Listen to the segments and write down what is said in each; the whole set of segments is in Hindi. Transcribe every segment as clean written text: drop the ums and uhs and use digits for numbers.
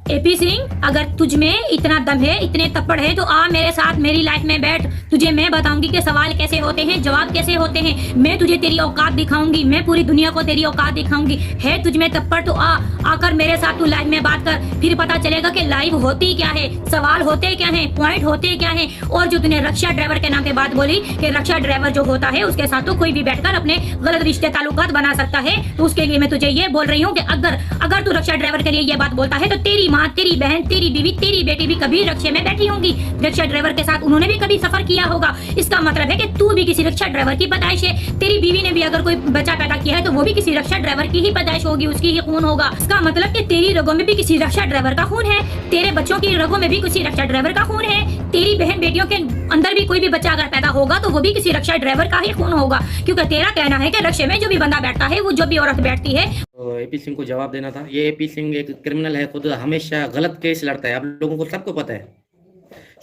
एपी सिंह, अगर तुझ में इतना दम है, इतने तप्पड़ है, तो आ मेरे साथ मेरी लाइफ में बैठ। तुझे मैं बताऊंगी कि सवाल कैसे होते हैं, जवाब कैसे होते हैं। मैं तुझे तेरी औकात दिखाऊंगी, मैं पूरी दुनिया को तेरी औकात दिखाऊंगी। है तुझ में तप्पड़ तो आकर मेरे साथ तू लाइव में बात कर, फिर पता चलेगा कि लाइव होती क्या है, सवाल होते क्या है, पॉइंट होते क्या है। और जो तूने रक्षा ड्राइवर के नाम पे बात बोली कि रक्षा ड्राइवर जो होता है उसके साथ तो कोई भी बैठकर अपने गलत रिश्ते ताल्लुकात बना सकता है, तो उसके लिए मैं तुझे ये बोल रही हूँ कि अगर तू रक्षा ड्राइवर के लिए ये बात बोलता है तो तेरी माँ, तेरी बहन, तेरी बीवी, तेरी बेटी भी कभी रक्षे में बैठी होंगी। रक्षा ड्राइवर के साथ उन्होंने भी कभी सफर किया होगा। इसका मतलब है कि तू भी किसी रक्षा ड्राइवर की पैदाइश है। तेरी बीवी ने भी अगर कोई बच्चा पैदा किया है तो वो भी किसी रक्षा ड्राइवर की ही पैदाइश होगी, उसकी ही खून होगा। इसका मतलब कि तेरी रगों में भी किसी रक्षा ड्राइवर का खून है, तेरे बच्चों की रगों में भी किसी रक्षा ड्राइवर का खून है। तेरी बहन बेटियों के अंदर भी कोई भी बच्चा अगर पैदा होगा तो वो भी किसी रक्षा ड्राइवर का ही खून होगा, क्योंकि तेरा कहना है कि रक्षे में जो भी बंदा बैठता है, वो जो भी औरत बैठती है। तो एपी सिंह को जवाब देना था। ये एपी सिंह एक क्रिमिनल है, खुद हमेशा गलत केस लड़ता है, आप लोगों को सबको पता है।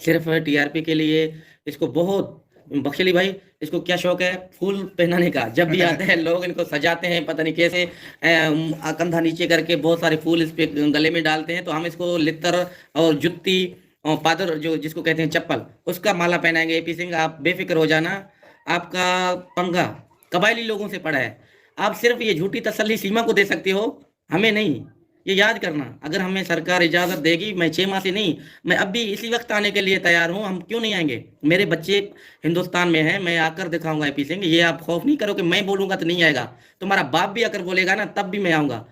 सिर्फ टीआरपी के लिए इसको बहुत, बख्शली भाई इसको क्या शौक है फूल पहनाने का। जब भी आते हैं लोग इनको सजाते हैं, पता नहीं कैसे कंधा नीचे करके बहुत सारे फूल इस पे गले में डालते हैं। तो हम इसको लित्तर और जुत्ती और पादर जो जिसको कहते हैं चप्पल, उसका माला पहनाएंगे। एपी सिंह आप बेफिक्र हो जाना, आपका पंगा कबायली लोगों से पड़ा है। आप सिर्फ ये झूठी तसल्ली सीमा को दे सकते हो, हमें नहीं। ये याद करना, अगर हमें सरकार इजाज़त देगी, मैं 6 माह से नहीं, मैं अब भी इसी वक्त आने के लिए तैयार हूँ। हम क्यों नहीं आएंगे, मेरे बच्चे हिंदुस्तान में हैं, मैं आकर दिखाऊंगा एपी सिंह। ये आप खौफ नहीं करो कि मैं बोलूंगा तो नहीं आएगा, तुम्हारा बाप भी अगर बोलेगा ना तब भी मैं आऊँगा।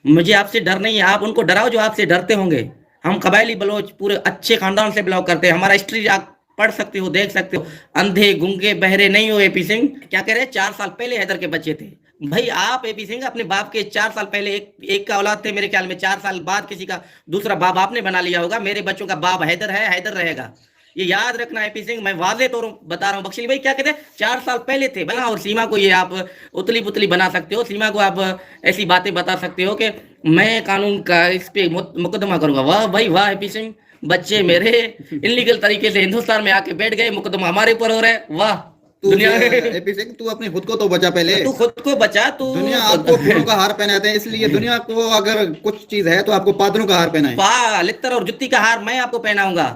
मुझे आपसे डर नहीं है, आप उनको डराओ जो आपसे डरते होंगे। हम कबायली बलोच पूरे अच्छे खानदान से बिलोंग करते हैं, हमारा हिस्ट्री आप पढ़ सकते हो, देख सकते हो। अंधे गुंगे बहरे नहीं हो एपी सिंह। क्या कह रहे हैं, 4 साल पहले हैदर के बच्चे थे भाई। आप एपी सिंह अपने बाप के 4 साल पहले एक का औलाद थे मेरे ख्याल में। 4 साल बाद किसी का दूसरा बाप आपने बना लिया होगा। मेरे बच्चों का बाप हैदर है, हैदर रहेगा, ये याद रखना एपी सिंह। मैं वाजे तौर बता रहा हूँ। बख्शी भाई क्या कहते हैं, 4 साल पहले थे बना। और सीमा को ये आप उतली पुतली बना सकते हो, सीमा को आप ऐसी बातें बता सकते हो कि मैं कानून का इस पे मुकदमा करूंगा। वाह भाई वाह एपी सिंह, बच्चे मेरे इलीगल तरीके से हिंदुस्तान में आके बैठ गए, मुकदमा हमारे ऊपर हो रहा है। वाह दुनिया एपी सिंह, तू अपने खुद को तो बचा पहले, तू खुद को बचा। तू दुनिया आपको फूलों का हार पहनाते हैं, इसलिए दुनिया को अगर कुछ चीज है तो आपको पादरों का हार पहनाए। लित्तर और जुत्ती का हार मैं आपको पहनाऊंगा।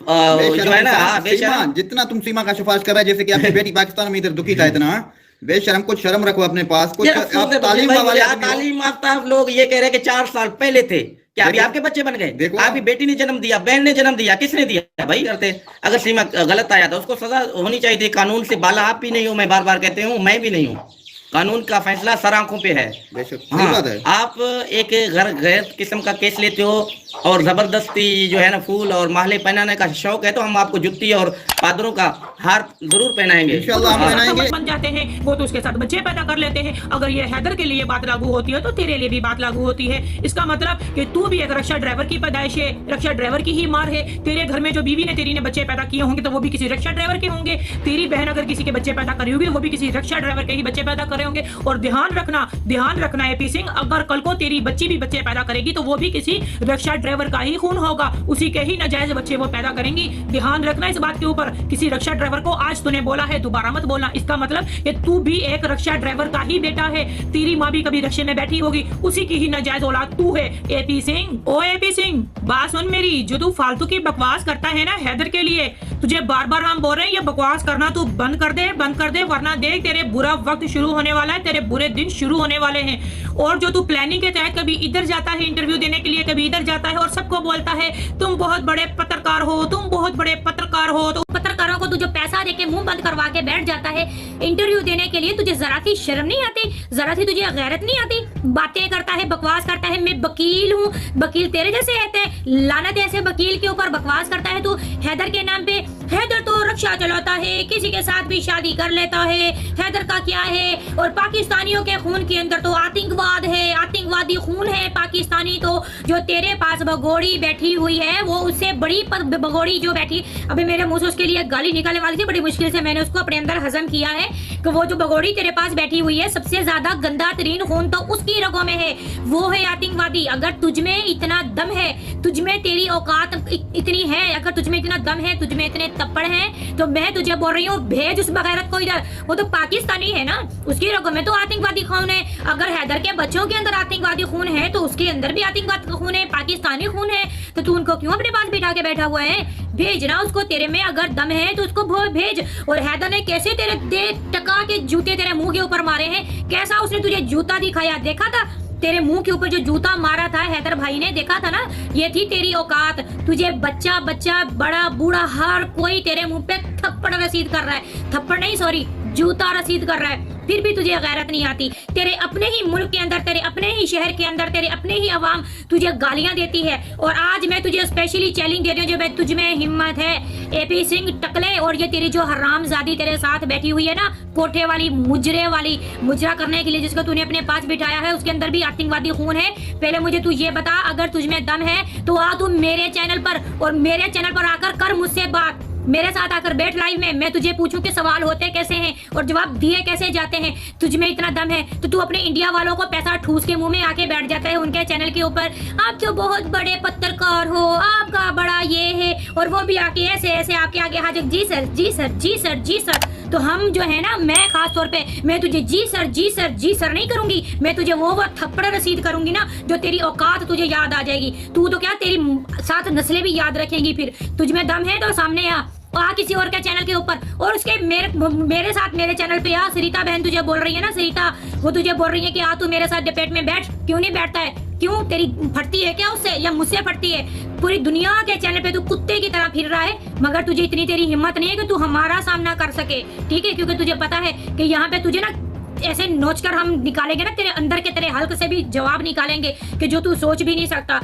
जो है ना बेशरम, जितना तुम सीमा का सिफारिश कर रहे हैं, जैसे कि आपकी बेटी पाकिस्तान में इधर दुखी था इतना, बेशरम कुछ शर्म रखो अपने पास। कुछ आप तालीम याफ्ता लोग ये कह रहे हैं कि 4 साल पहले थे, क्या अभी आपके बच्चे बन गए? देखो आपकी बेटी ने जन्म दिया, बहन ने जन्म दिया, किसने दिया भाई? करते अगर सीमा गलत आया था उसको सजा होनी चाहिए थी। कानून से बाला आप भी नहीं हो, मैं बार बार कहते हूँ, मैं भी नहीं हूँ। कानून का फैसला सर आंखों पे है। हाँ, बात है। आप एक गैर किस्म का केस लेते हो और जबरदस्ती जो है ना फूल और माले पहनाने का शौक है, तो हम आपको जुत्ती और पादरों का हार जरूर पहनाएंगे इंशाल्लाह। बन जाते हैं वो तो उसके साथ बच्चे पैदा कर लेते हैं। अगर ये हैदर के लिए बात लागू होती है तो तेरे लिए भी बात लागू होती है। इसका मतलब कि तू भी एक रक्षा ड्राइवर की पैदाइश है, रक्षा ड्राइवर की ही मार है। तेरे घर में जो बीवी ने तेरी ने बच्चे पैदा किए होंगे तो वो भी किसी रक्षा ड्राइवर के होंगे। तेरी बहन अगर किसी के बच्चे पैदा करी होगी वो भी किसी रक्षा ड्राइवर के ही बच्चे पैदा करे होंगे। और ध्यान रखना एपी सिंह, अगर कल को तेरी बच्ची भी बच्चे पैदा करेगी तो वो भी किसी रक्षा ड्राइवर का ही खून होगा, उसी के ही नाजायज बच्चे वो पैदा करेंगी। ध्यान रखना इस बात के ऊपर। किसी रक्षा ड्राइवर को आज तूने बोला है, दोबारा मत बोलना। इसका मतलब कि तू भी एक रक्षा ड्राइवर का ही बेटा है। तेरी माँ भी कभी रक्षे में बैठी होगी, उसी की ही नाजायज औलाद तू है। एपी सिंह, ओ एपी सिंह, बात सुन मेरी। जो तू फालतू की बकवास करता है ना हैदर के लिए, तुझे बार बार हम बोल रहे हैं ये बकवास करना तू बंद कर दे, वरना देख तेरे बुरा वक्त शुरू होने वाला है, तेरे बुरे दिन शुरू होने वाले हैं। और जो तू प्लानिंग के तहत कभी इधर जाता है इंटरव्यू देने के लिए, कभी इधर जाता है और सबको बोलता है तुम बहुत बड़े पत्रकार हो, तुम बहुत बड़े पत्रकार हो। तो पत्रकारों को तू जो पैसा देके मुंह बंद करवा के बैठ जाता है इंटरव्यू देने के लिए, तुझे जरा सी शर्म नहीं आती, जरा सी तुझे गैरत नहीं आती? बातें करता है, बकवास करता है, मैं वकील हूँ, वकील तेरे जैसे रहते हैं, लानत ऐसे वकील के ऊपर बकवास करता है तू हैदर के नाम पे। हैदर तो रक्षा चलाता है, किसी के साथ भी शादी कर लेता है, हैदर का क्या है? और पाकिस्तानियों के खून के अंदर तो आतंकवाद है, आतंकवादी खून है पाकिस्तानी। तो जो तेरे पास भगोड़ी बैठी हुई है वो उससे बड़ी भगोड़ी जो बैठी, अभी मेरे मुंह से उसके लिए गाली निकलने वाली थी, बड़ी मुश्किल से मैंने उसको अपने अंदर हजम किया है कि वो जो भगोड़ी तेरे पास बैठी हुई है, सबसे ज्यादा गंदा तरीन खून तो उसकी रगों में है, वो है आतंकवादी। अगर तुझमें इतना दम है, तुझमें तेरी औकात इतनी है, अगर तुझमें इतना दम है, तुझमें इतने तप्पड़ हैं, तो मैं तुझे बोल रही हूँ भेज उस बगैरत को इधर। वो तो पाकिस्तानी है ना, उसकी रगों में तो आतंकवादी खून है। अगर हैदर के बच्चों के अंदर आतंकवादी खून है तो उसके अंदर भी आतंकवादी खून है, पाकिस्तानी खून है। तो तू उनको क्यों अपने पास बिठा के बैठा हुआ है? भेजना उसको, तेरे में अगर दम है तो उसको भेज। और हैदर ने कैसे तेरे दे टका के जूते तेरे मुंह के ऊपर मारे हैं, कैसा उसने तुझे जूता दिखाया, देखा था? तेरे मुंह के ऊपर जो जूता मारा था हैदर भाई ने, देखा था ना? ये थी तेरी औकात। तुझे बच्चा बच्चा बड़ा बूढ़ा हर कोई तेरे मुंह पे थप्पड़ रसीद कर रहा है, थप्पड़ नहीं सॉरी जूता रसीद कर रहा है, फिर भी तुझे गैरत नहीं आती। तेरे अपने ही मुल्क के अंदर, तेरे अपने ही शहर के अंदर, तेरे अपने ही अवाम तुझे गालियां देती है। और आज मैं तुझे स्पेशली चैलेंज दे रही हूँ, जो मैं तुझमें हिम्मत है एपी सिंह टकले, और ये तेरी जो हरामजादी तेरे साथ बैठी हुई है ना, कोठे वाली मुजरे वाली, मुजरा करने के लिए जिसको तूने अपने पास बिठाया है, उसके अंदर भी आतंकवादी खून है। पहले मुझे तू ये बता, अगर तुझमें दम है तो आ तू मेरे चैनल पर, और मेरे चैनल पर आकर कर मुझसे बात, मेरे साथ आकर बैठ लाइव में, मैं तुझे पूछूं कि सवाल होते कैसे हैं और जवाब दिए कैसे जाते हैं। तुझमें इतना दम है तो तू अपने इंडिया वालों को पैसा ठूस के मुंह में आके बैठ जाता है उनके चैनल के ऊपर। आप तो बहुत बड़े पत्रकार हो, आपका बड़ा ये है, और वो भी आके ऐसे ऐसे आपके आगे हाजिर, जी सर जी सर जी सर जी सर। तो हम जो है ना, मैं खास तौर पे मैं तुझे जी सर जी सर जी सर नहीं करूंगी, मैं तुझे वो थप्पड़ रसीद करूंगी ना जो तेरी औकात तुझे याद आ जाएगी। तू तो क्या, तेरी साथ नस्लें भी याद रखेंगी। फिर तुझमें दम है तो सामने आ किसी और के चैनल के ऊपर, और उसके मेरे साथ मेरे चैनल पे आ। सरिता बहन तुझे बोल रही है ना, सरिता वो तुझे बोल रही है कि आ तू मेरे साथ डिबेट में बैठ। क्यों नहीं बैठता है? क्यों, तेरी फटती है क्या उससे, या मुझसे फटती है? पूरी दुनिया के चैनल पे तू कुत्ते की तरह फिर रहा है, मगर तुझे इतनी तेरी हिम्मत नहीं है कि तू हमारा सामना कर सके, ठीक है? क्योंकि तुझे पता है कि यहाँ पे तुझे ना ऐसे नोच कर हम निकालेंगे ना, तेरे अंदर के तेरे हल्क से भी जवाब निकालेंगे कि जो तू सोच भी नहीं सकता।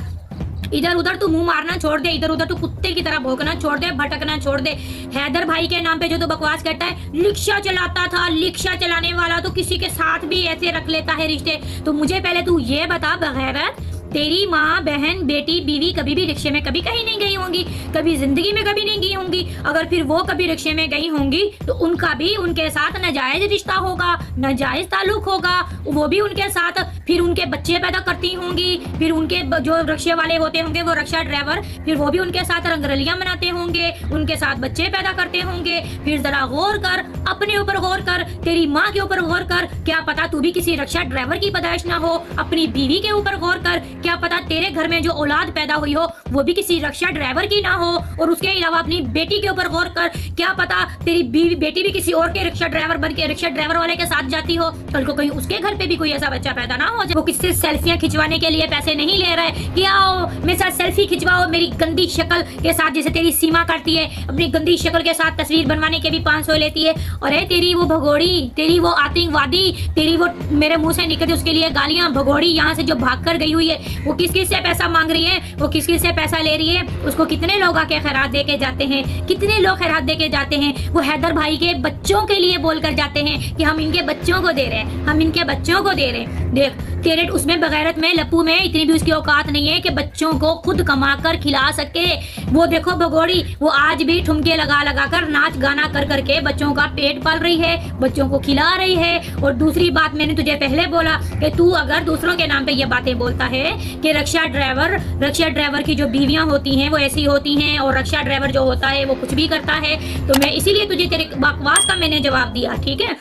इधर उधर तू मुंह मारना छोड़ दे, इधर उधर तू कुत्ते की तरह भौंकना छोड़ दे, भटकना छोड़ दे। हैदर भाई के नाम पे जो तू बकवास करता है, रिक्शा चलाता था, रिक्शा चलाने वाला तो किसी के साथ भी ऐसे रख लेता है रिश्ते। तो मुझे पहले तू ये बता बगैरत, तेरी माँ बहन बेटी बीवी कभी भी रिक्शे में कभी कहीं नहीं गई होंगी, कभी जिंदगी में कभी नहीं गई होंगी। अगर फिर वो कभी रिक्शे में गई होंगी तो उनका भी उनके साथ नाजायज रिश्ता होगा, नाजायज ताल्लुक होगा, वो भी उनके साथ फिर उनके बच्चे पैदा करती होंगी, फिर उनके जो रिक्शे वाले होते होंगे वो रिक्शा ड्राइवर, फिर वो भी उनके साथ रंगरलियां मनाते होंगे, उनके साथ बच्चे पैदा करते होंगे। फिर जरा गौर कर, अपने ऊपर गौर कर, तेरी माँ के ऊपर गौर कर, क्या पता तू भी किसी रिक्शा ड्राइवर की पैदाइश ना हो। अपनी बीवी के ऊपर गौर कर, क्या पता तेरे घर में जो औलाद पैदा हुई हो वो भी किसी रिक्शा ड्राइवर की ना हो। और उसके अलावा अपनी बेटी के ऊपर गौर कर, क्या पता तेरी बीवी बेटी भी किसी और के रिक्शा ड्राइवर बन के रिक्शा ड्राइवर वाले के साथ जाती हो, कल को कहीं उसके घर पे भी कोई ऐसा बच्चा पैदा ना हो। वो किससे सेल्फियां खिंचवाने के लिए पैसे नहीं ले रहा है कि आओ मेरे साथ सेल्फी खिंचवाओ मेरी गंदी शक्ल के साथ, जैसे तेरी सीमा करती है अपनी गंदी शक्ल के साथ तस्वीर बनवाने के भी 500 लेती है। और तेरी वो भगोड़ी, तेरी वो आतंकवादी, तेरी वो मेरे मुंह से निकलती उसके लिए गालियां, भगोड़ी यहाँ से जो भाग कर गई हुई है, वो किस किस से पैसा मांग रही है, वो किस किस से पैसा ले रही है, उसको कितने लोग आके खैरात दे के जाते हैं, कितने लोग खैरात दे के जाते हैं। वो हैदर भाई के बच्चों के लिए बोल कर जाते हैं कि हम इनके बच्चों को दे रहे हैं, हम इनके बच्चों को दे रहे हैं। देख तेरे उसमें बगैरत में लप्पू में इतनी भी उसकी औकात नहीं है कि बच्चों को खुद कमा कर खिला सके। वो देखो भगोड़ी, वो आज भी ठुमके लगा लगा कर नाच गाना कर करके बच्चों का पेट पाल रही है, बच्चों को खिला रही है। और दूसरी बात मैंने तुझे पहले बोला कि तू अगर दूसरों के नाम पे ये बातें बोलता है कि रिक्शा ड्राइवर की जो बीवियां होती हैं वो ऐसी होती हैं और रिक्शा ड्राइवर जो होता है वो कुछ भी करता है, तो मैं इसीलिए तुझे तेरे बकवास का मैंने जवाब दिया, ठीक है?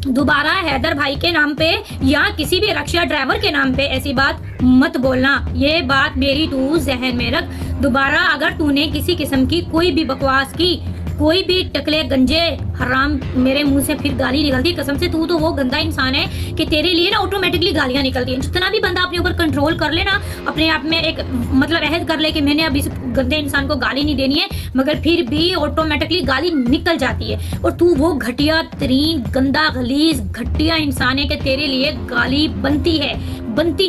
दोबारा हैदर भाई के नाम पे या किसी भी रिक्शा ड्राइवर के नाम पे ऐसी बात मत बोलना, ये बात मेरी तू जहन में रख। दोबारा अगर तूने किसी किस्म की कोई भी बकवास की, कोई भी टकले गंजे हराम मेरे मुंह से फिर गाली निकलती, कसम से तू तो वो गंदा इंसान है कि तेरे लिए ना ऑटोमेटिकली गालियां निकलती हैं। जितना भी बंदा अपने ऊपर कंट्रोल कर ले ना, अपने आप में एक मतलब अहद कर ले कि मैंने अब इस गंदे इंसान को गाली नहीं देनी है, मगर फिर भी ऑटोमेटिकली गाली निकल जाती है। और तू वो घटिया तरीन गंदा गलीज घटिया इंसान है कि तेरे लिए गाली बनती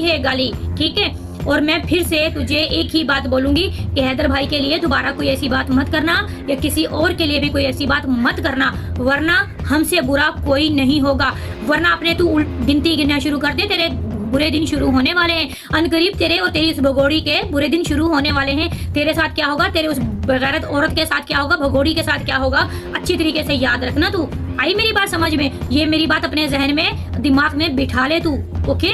है गाली, ठीक है? और मैं फिर से तुझे एक ही बात बोलूंगी कि हैदर भाई के लिए दोबारा कोई ऐसी बात मत करना, या किसी और के लिए भी कोई ऐसी बात मत करना, वरना हमसे बुरा कोई नहीं होगा। वरना अपने तू गिनती गिनना शुरू कर दे, तेरे बुरे दिन शुरू होने वाले हैं। अनकरीब तेरे और तेरी उस भगोड़ी के बुरे दिन शुरू होने वाले हैं। तेरे साथ क्या होगा, तेरे उस बेगैरत औरत के साथ क्या होगा, भगोड़ी के साथ क्या होगा, अच्छी तरीके से याद रखना तू। आई मेरी बात समझ में? ये मेरी बात अपने जहन में, दिमाग में बिठा ले तू, ओके।